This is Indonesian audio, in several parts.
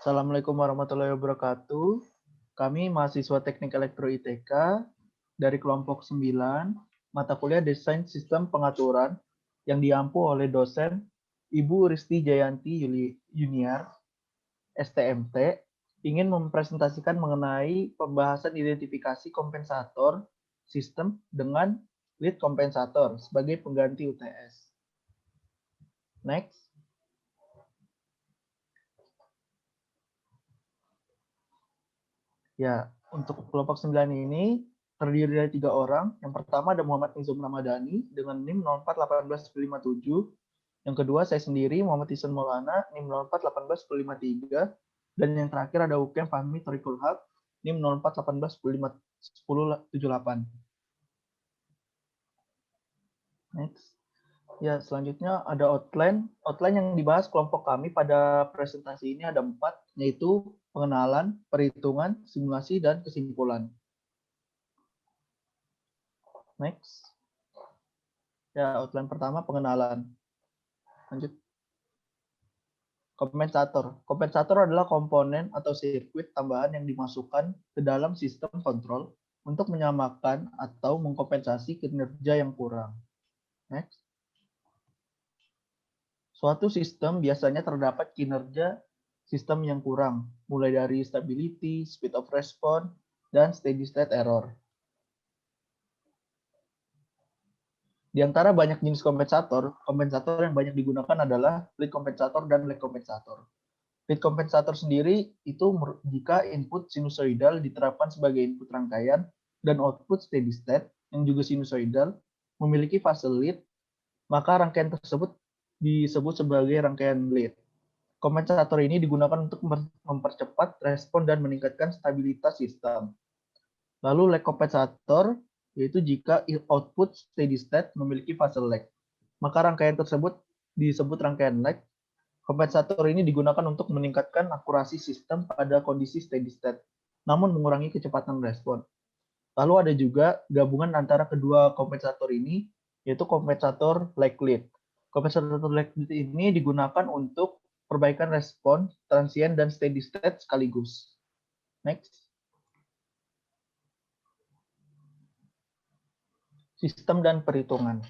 Assalamualaikum warahmatullahi wabarakatuh. Kami mahasiswa Teknik Elektro ITK dari kelompok 9, mata kuliah Desain Sistem Pengaturan yang diampu oleh dosen Ibu Risti Jayanti Yuniar, STMT, ingin mempresentasikan mengenai pembahasan identifikasi kompensator sistem dengan lead kompensator sebagai pengganti UTS. Next. Ya, untuk kelompok 9 ini terdiri dari 3 orang. Yang pertama ada Muhammad Nizam Ramadhani dengan NIM 041857. Yang kedua saya sendiri Muhammad Ihsan Maulana NIM 041853. Dan yang terakhir ada Ukem Fahmi Thoriqul Haq NIM 04181078. Next. Ya, selanjutnya ada outline. Outline yang dibahas kelompok kami pada presentasi ini ada 4, yaitu pengenalan, perhitungan, simulasi, dan kesimpulan. Next. Ya, outline pertama pengenalan. Lanjut. Kompensator. Kompensator adalah komponen atau sirkuit tambahan yang dimasukkan ke dalam sistem kontrol untuk menyamakan atau mengkompensasi kinerja yang kurang. Next. Suatu sistem biasanya terdapat kinerja sistem yang kurang, mulai dari stability, speed of response, dan steady state error. Di antara banyak jenis kompensator, kompensator yang banyak digunakan adalah lead kompensator dan lag kompensator. Lead kompensator sendiri itu jika input sinusoidal diterapkan sebagai input rangkaian dan output steady state yang juga sinusoidal memiliki fase lead, maka rangkaian tersebut disebut sebagai rangkaian lead. Kompensator ini digunakan untuk mempercepat respon dan meningkatkan stabilitas sistem. Lalu lag kompensator yaitu jika output steady state memiliki fase lag, maka rangkaian tersebut disebut rangkaian lag. Kompensator ini digunakan untuk meningkatkan akurasi sistem pada kondisi steady state, namun mengurangi kecepatan respon. Lalu ada juga gabungan antara kedua kompensator ini, yaitu kompensator lag lead. Kompensator lag lead ini digunakan untuk perbaikan respon, transient, dan steady state sekaligus. Next. Sistem dan perhitungan.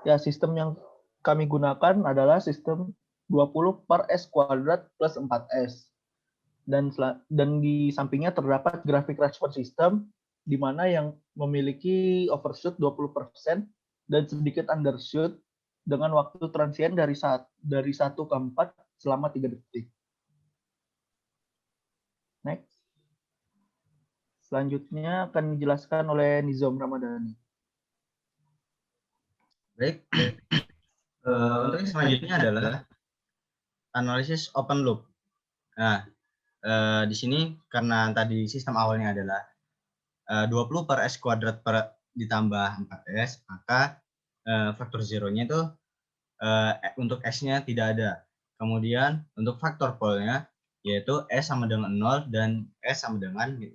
Ya, sistem yang kami gunakan adalah sistem 20 per S kuadrat plus 4S. Dan di sampingnya terdapat grafik respon sistem, di mana yang memiliki overshoot 20% dan sedikit undershoot dengan waktu transient dari 1 ke 4 selama 3 detik. Next. Selanjutnya akan dijelaskan oleh Nizam Ramadhani. Baik, untuk yang selanjutnya adalah analisis open loop. Nah, di sini karena tadi sistem awalnya adalah 20 per S kuadrat ditambah 4S, maka faktor zeronya itu untuk S-nya tidak ada. Kemudian untuk faktor polnya yaitu S sama dengan 0 dan S sama dengan 4.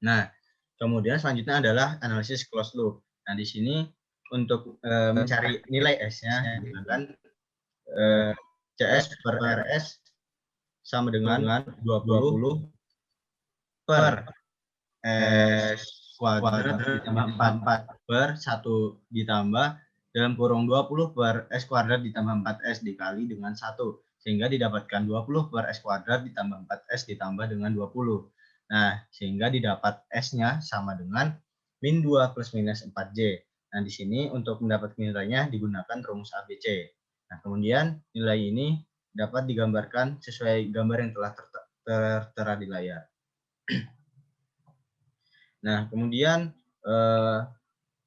Nah, kemudian selanjutnya adalah analisis closed loop. Nah, di sini untuk mencari nilai S-nya menggunakan CS per RS sama dengan 20 per S kuadrat ditambah 4 per 1 ditambah dalam kurung 20 per S kuadrat ditambah 4S dikali dengan 1. Sehingga didapatkan 20 per S kuadrat ditambah 4S ditambah dengan 20. Nah, sehingga didapat S-nya sama dengan min 2 plus minus 4J. Nah, di sini untuk mendapatkan nilainya digunakan rumus ABC. Nah, kemudian nilai ini dapat digambarkan sesuai gambar yang telah tertera di layar. Nah, kemudian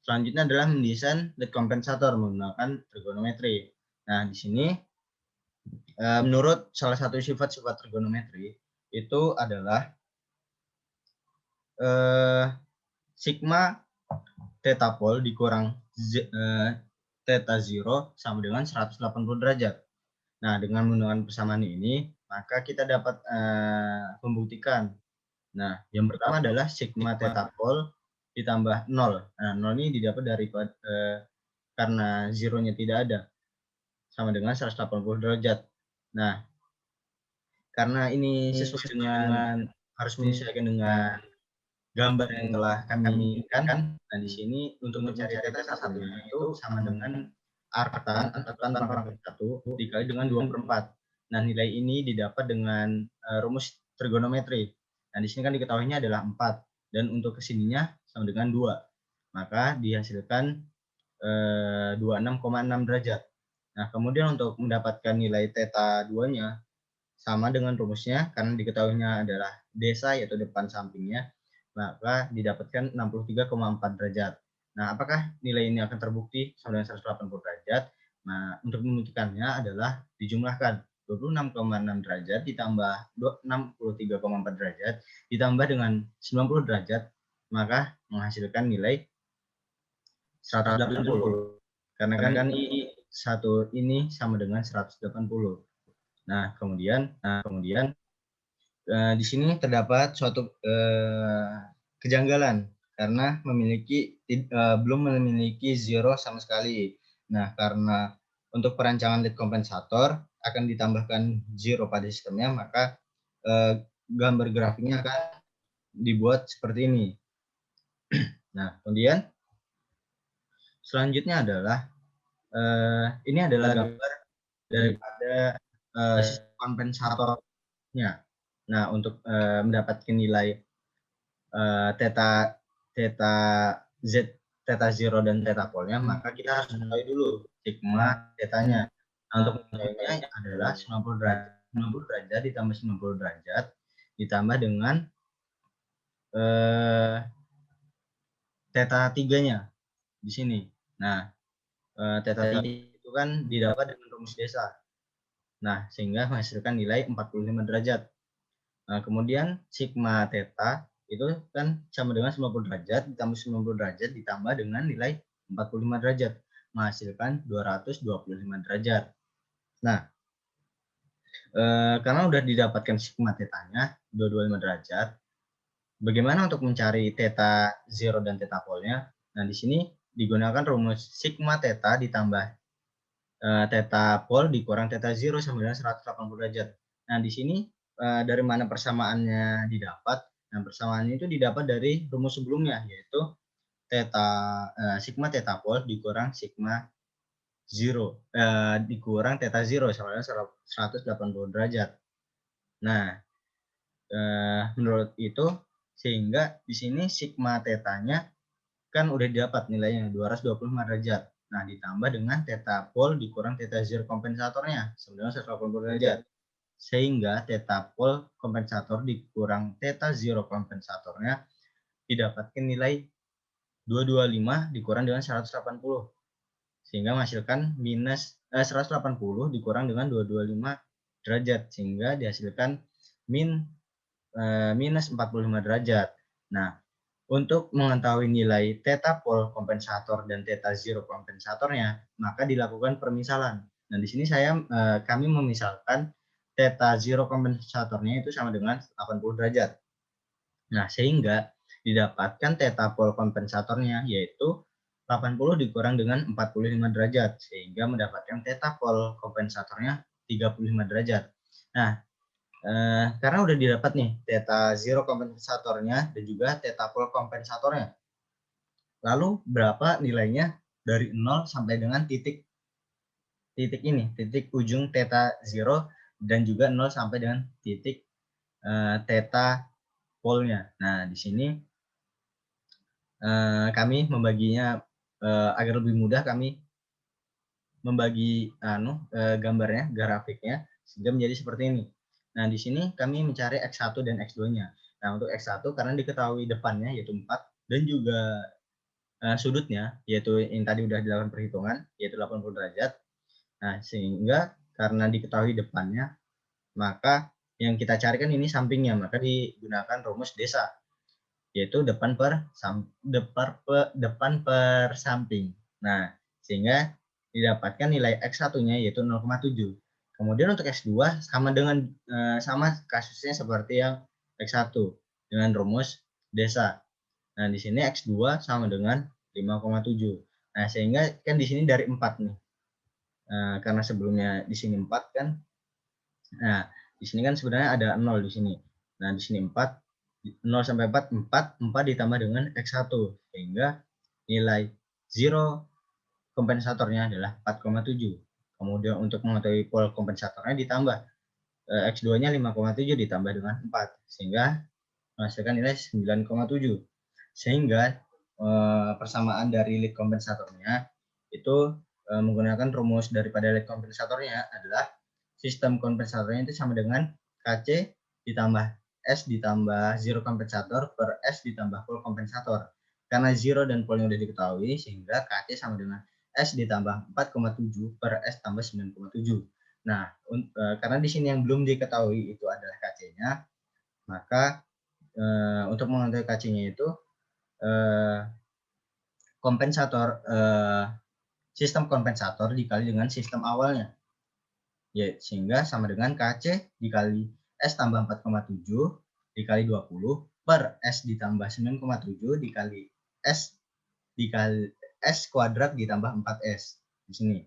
selanjutnya adalah mendesain lead kompensator menggunakan trigonometri. Nah, di sini menurut salah satu sifat-sifat trigonometri itu adalah sigma theta pol dikurang theta zero sama dengan 180 derajat. Nah, dengan menggunakan persamaan ini, maka kita dapat membuktikan. Nah, yang pertama adalah sigma theta pol ditambah 0. Nah, 0 ini didapat dari karena zeronya tidak ada. sama dengan 180 derajat. Nah, karena ini sesuai dengan harus menyesuaikan dengan gambar yang telah kami inginkan. Nah, di sini untuk mencari θ satunya itu sama dengan artan pangkat 1 dikali dengan 2/4. Nah, nilai ini didapat dengan rumus trigonometri. Nah, di sini kan diketahuinya adalah 4 dan untuk kesininya sama dengan 2. Maka dihasilkan 26,6 derajat. Nah, kemudian untuk mendapatkan nilai θ 2-nya sama dengan rumusnya karena diketahuinya adalah desa yaitu depan sampingnya, maka didapatkan 63,4 derajat. Nah, apakah nilai ini akan terbukti sama dengan 180 derajat? Nah, untuk membuktikannya adalah dijumlahkan 26,6 derajat ditambah 63,4 derajat ditambah dengan 90 derajat, maka menghasilkan nilai 180. Karena kan I1 ini sama dengan 180. Nah, kemudian di sini terdapat suatu kejanggalan karena belum memiliki zero sama sekali. Nah, karena untuk perancangan lead kompensator akan ditambahkan zero pada sistemnya, maka gambar grafiknya akan dibuat seperti ini. Nah, kemudian selanjutnya adalah ini adalah gambar daripada sistem kompensatornya. Nah, untuk mendapatkan nilai theta z, theta 0 dan theta polnya, maka kita harus mengetahui dulu sigma tetanya. Nah, untuk mengetahuinya adalah 90 derajat ditambah 90 derajat ditambah dengan theta 3-nya di sini. Nah, theta 3 itu kan didapat dengan rumus desa. Nah, sehingga menghasilkan nilai 45 derajat. Nah, kemudian sigma theta itu kan sama dengan 90 derajat ditambah 90 derajat ditambah dengan nilai 45 derajat, menghasilkan 225 derajat. Nah, karena udah didapatkan sigma theta-nya 225 derajat, bagaimana untuk mencari theta 0 dan theta polnya? Nah, di sini digunakan rumus sigma theta ditambah theta pol dikurang theta 0 sama dengan 180 derajat. Nah, di sini dari mana persamaannya didapat? Nah, persamaannya itu didapat dari rumus sebelumnya, yaitu sigma theta pol dikurang sigma 0 dikurang theta 0 sama dengan 180 derajat. Nah, menurut itu sehingga di sini sigma theta-nya kan udah didapat nilainya 225 derajat. Nah, ditambah dengan theta pol dikurang theta 0 kompensatornya sama dengan 180 derajat. Sehingga theta pol kompensator dikurang theta 0 kompensatornya didapatkan nilai 225 dikurang dengan 180. Sehingga menghasilkan minus 180 dikurang dengan 225 derajat. Sehingga dihasilkan minus 45 derajat. Nah, untuk mengetahui nilai theta pol kompensator dan theta 0 kompensatornya, maka dilakukan permisalan. Nah, di sini kami memisalkan theta 0 kompensatornya itu sama dengan 80 derajat. Nah, sehingga didapatkan theta pol kompensatornya yaitu 80 dikurang dengan 45 derajat, sehingga mendapatkan theta pol kompensatornya 35 derajat. Nah, karena udah didapat nih theta 0 kompensatornya dan juga theta pol kompensatornya. Lalu berapa nilainya dari 0 sampai dengan titik ujung theta 0 dan juga 0 sampai dengan titik theta polnya. Nah, di sini kami membaginya agar lebih mudah, kami membagi gambarnya, grafiknya sehingga menjadi seperti ini. Nah, di sini kami mencari X1 dan X2-nya. Nah, untuk X1 karena diketahui depannya yaitu 4 dan juga sudutnya yaitu yang tadi udah dilakukan perhitungan yaitu 80 derajat. Nah, sehingga karena diketahui depannya, maka yang kita carikan ini sampingnya, maka digunakan rumus desa yaitu depan per samping. Nah, sehingga didapatkan nilai X1-nya yaitu 0,7. Kemudian untuk X2 sama kasusnya seperti yang X1 dengan rumus desa. Nah, di sini X2 sama dengan 5,7. Nah, sehingga kan di sini dari 4 nih. karena sebelumnya di sini 4 kan. Nah, di sini kan sebenarnya ada 0 di sini. Nah, di sini 4, 0 sampai 4, 4 ditambah dengan X1. Sehingga nilai 0 kompensatornya adalah 4,7. Kemudian untuk mengetahui pol kompensatornya ditambah. X2-nya 5,7 ditambah dengan 4. Sehingga menghasilkan nilai 9,7. Sehingga persamaan dari lead kompensatornya itu menggunakan rumus daripada lead kompensatornya adalah sistem kompensatornya itu sama dengan Kc ditambah S ditambah zero kompensator per S ditambah pol kompensator. Karena zero dan polnya sudah diketahui, sehingga Kc sama dengan S ditambah 4,7 per S tambah 9,7. Nah, karena di sini yang belum diketahui itu adalah Kc-nya, maka untuk mengetahui Kc-nya itu sistem kompensator dikali dengan sistem awalnya. Ya, sehingga sama dengan Kc dikali S tambah 4,7 dikali 20 per S ditambah 9,7 dikali S kuadrat ditambah 4S di sini.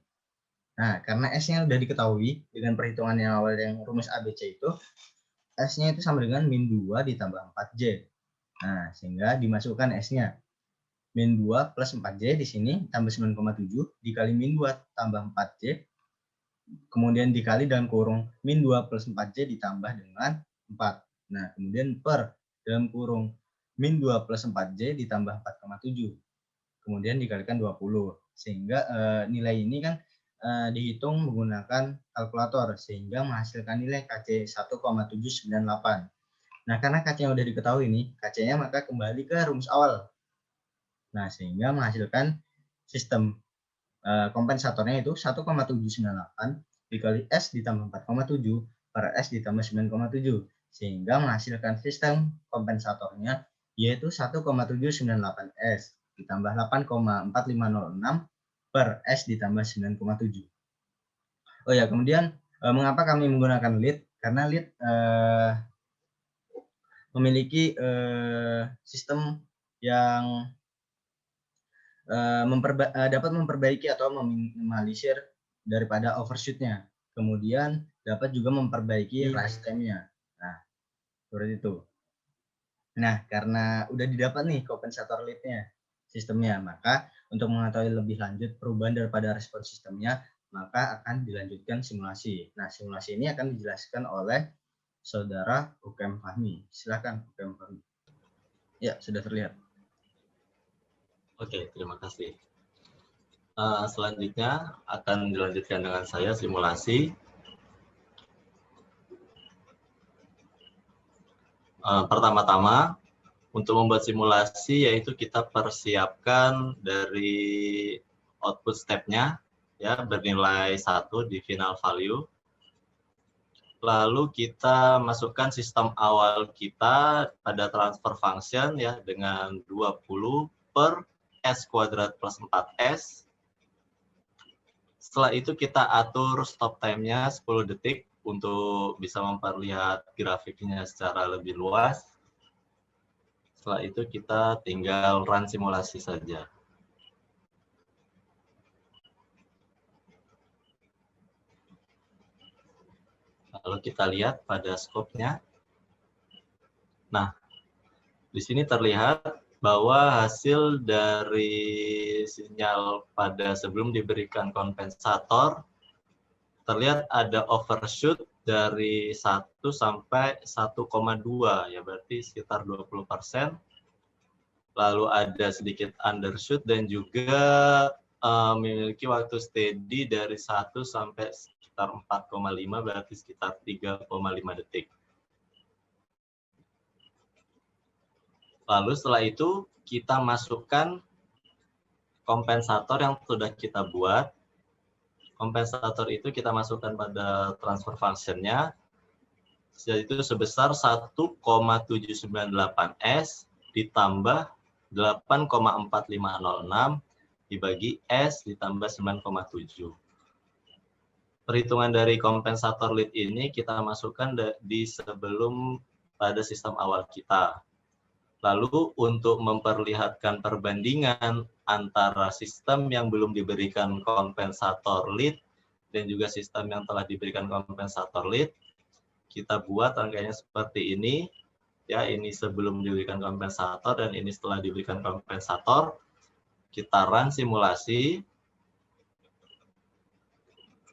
Nah, karena S-nya sudah diketahui dengan perhitungan yang awal yang rumus ABC itu, S-nya itu sama dengan min 2 ditambah 4J. Nah, sehingga dimasukkan S-nya. Min 2 plus 4J di sini tambah 9,7 dikali min 2 tambah 4J. Kemudian dikali dalam kurung min 2 plus 4J ditambah dengan 4. Nah, kemudian per dalam kurung min 2 plus 4J ditambah 4,7. Kemudian dikalikan 20. Sehingga nilai ini kan dihitung menggunakan kalkulator. Sehingga menghasilkan nilai Kc 1,798. Nah, karena Kc-nya sudah diketahui nih, Kc-nya maka kembali ke rumus awal. Nah, sehingga menghasilkan sistem kompensatornya itu 1,798 dikali S ditambah 4,7 per S ditambah 9,7. Sehingga menghasilkan sistem kompensatornya yaitu 1,798S ditambah 8,4506 per S ditambah 9,7. Oh ya, kemudian mengapa kami menggunakan lead? Karena lead memiliki sistem yang dapat memperbaiki atau meminimalisir daripada overshoot-nya. Kemudian dapat juga memperbaiki rise time-nya. Nah, seperti itu. Nah, karena udah didapat nih kompensator lead-nya, sistemnya, maka untuk mengetahui lebih lanjut perubahan daripada respon sistemnya, maka akan dilanjutkan simulasi. Nah, simulasi ini akan dijelaskan oleh Saudara UKM Fahmi. Silakan UKM Fahmi. Ya, sudah terlihat. Oke, terima kasih. Selanjutnya akan dilanjutkan dengan saya simulasi. Pertama-tama, untuk membuat simulasi yaitu kita persiapkan dari output step-nya ya bernilai 1 di final value. Lalu kita masukkan sistem awal kita pada transfer function ya dengan 20 per S kuadrat plus 4S. Setelah itu kita atur stop time-nya 10 detik untuk bisa memperlihat grafiknya secara lebih luas. Setelah itu kita tinggal run simulasi saja. Lalu kita lihat pada scope-nya. Nah, di sini terlihat bahwa hasil dari sinyal pada sebelum diberikan kompensator terlihat ada overshoot dari 1 sampai 1,2 ya berarti sekitar 20%. Lalu ada sedikit undershoot dan juga memiliki waktu steady dari 1 sampai sekitar 4,5 berarti sekitar 3,5 detik. Lalu setelah itu kita masukkan kompensator yang sudah kita buat. Kompensator itu kita masukkan pada transfer function-nya. Yaitu sebesar 1,798S ditambah 8,4506 dibagi S ditambah 9,7. Perhitungan dari kompensator lead ini kita masukkan di sebelum pada sistem awal kita. Lalu untuk memperlihatkan perbandingan antara sistem yang belum diberikan kompensator lead dan juga sistem yang telah diberikan kompensator lead. Kita buat rangkaiannya seperti ini. Ya, ini sebelum diberikan kompensator dan ini setelah diberikan kompensator. Kita run simulasi.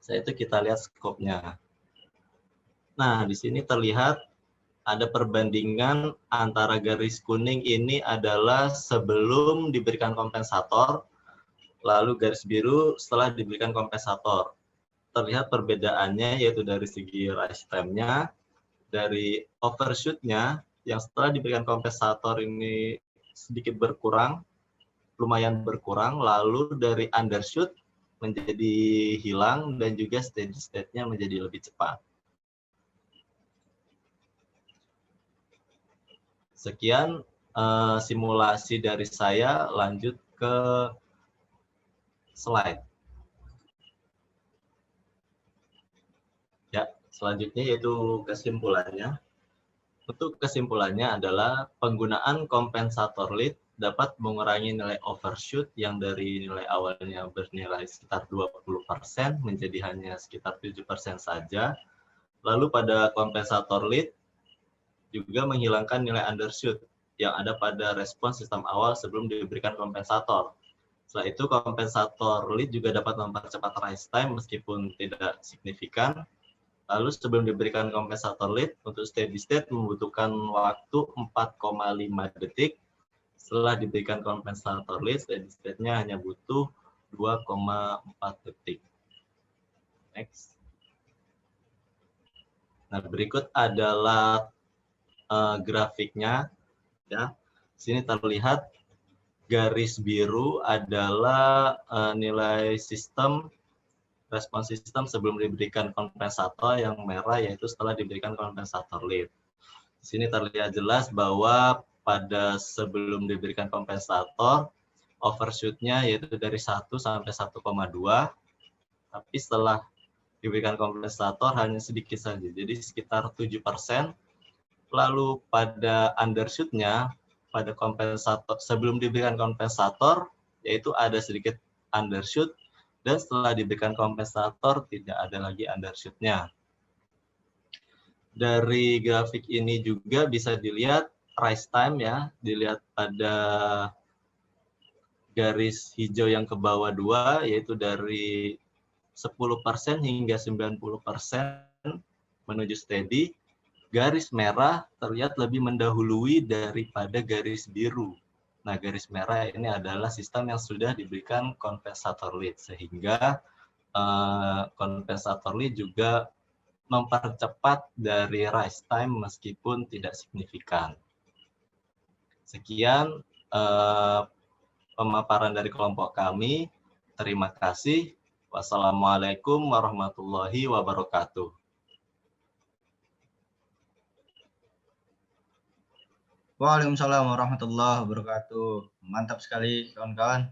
Setelah itu kita lihat skopnya. Nah, di sini terlihat ada perbandingan antara garis kuning ini adalah sebelum diberikan kompensator, lalu garis biru setelah diberikan kompensator. Terlihat perbedaannya yaitu dari segi rise time-nya, dari overshoot-nya yang setelah diberikan kompensator ini sedikit berkurang, lumayan berkurang, lalu dari undershoot menjadi hilang dan juga steady state-nya menjadi lebih cepat. Sekian simulasi dari saya, lanjut ke slide. Ya, selanjutnya yaitu kesimpulannya. Untuk kesimpulannya adalah penggunaan kompensator lead dapat mengurangi nilai overshoot yang dari nilai awalnya bernilai sekitar 20% menjadi hanya sekitar 7% saja. Lalu pada kompensator lead juga menghilangkan nilai undershoot yang ada pada respons sistem awal sebelum diberikan kompensator. Setelah itu kompensator lead juga dapat mempercepat rise time meskipun tidak signifikan. Lalu sebelum diberikan kompensator lead, untuk steady state membutuhkan waktu 4,5 detik. Setelah diberikan kompensator lead, steady state-nya hanya butuh 2,4 detik. Next. Nah, berikut adalah grafiknya. Ya, sini terlihat garis biru adalah nilai sistem, respons sistem sebelum diberikan kompensator, yang merah yaitu setelah diberikan kompensator lead. Di sini terlihat jelas bahwa pada sebelum diberikan kompensator, overshoot-nya yaitu dari 1 sampai 1,2, tapi setelah diberikan kompensator hanya sedikit saja, jadi sekitar 7%. Lalu pada undershoot-nya, pada kompensator sebelum diberikan kompensator, yaitu ada sedikit undershoot, dan setelah diberikan kompensator tidak ada lagi undershoot-nya. Dari grafik ini juga bisa dilihat rise time, ya, dilihat pada garis hijau yang ke bawah 2, yaitu dari 10% hingga 90% menuju steady. Garis merah terlihat lebih mendahului daripada garis biru. Nah, garis merah ini adalah sistem yang sudah diberikan kompensator lead, sehingga kompensator lead juga mempercepat dari rise time meskipun tidak signifikan. Sekian pemaparan dari kelompok kami. Terima kasih. Wassalamualaikum warahmatullahi wabarakatuh. Waalaikumsalam warahmatullahi wabarakatuh. Mantap sekali kawan-kawan.